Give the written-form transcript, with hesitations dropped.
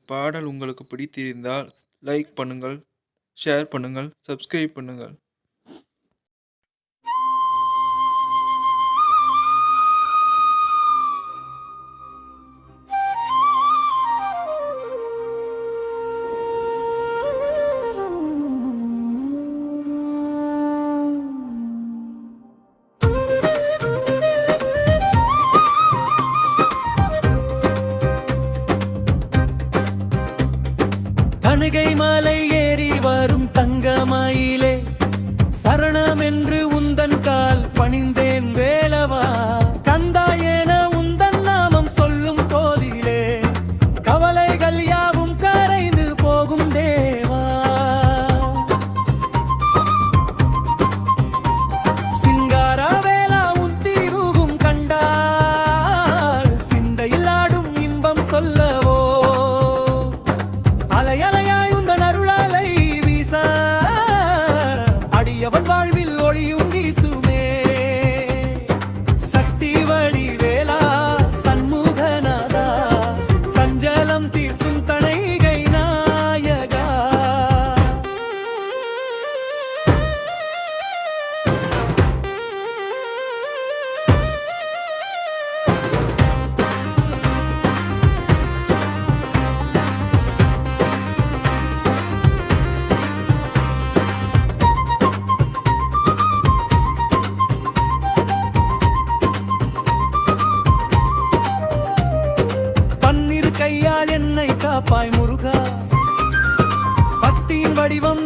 பாடல் உங்களுக்கு பிடித்திருந்தால் லைக் பண்ணுங்கள், ஷேர் பண்ணுங்கள், சப்ஸ்கிரைப் பண்ணுங்கள். தணிகை மலை ஏறி வரும் தங்கமயிலே, சரணம் என்று உந்தன் கால் பணிந்தேன் வேலவா. கந்தா என உந்தன் நாமம் சொல்லும் போதிலே, கவலைகள் யாவும் கரைந்து போகும் தேவா. சிங்கார வேலா உன் திருகும் கண்டால், சிந்தையில் ஆடும் இன்பம் சொல்லவோ. அலையலையாய் உந்தன் அருளாலை வீச, அடியவன் வாழ்வில் ஒளியும் வீசுமே. சக்தி வடிவேலா சண்முகநாதா, சஞ்சலம் தீர்க்கும் தணிகை நாயகா. பன்னிரு கையால் என்னை காப்பாய் முருகா, பக்தியின் வடிவம்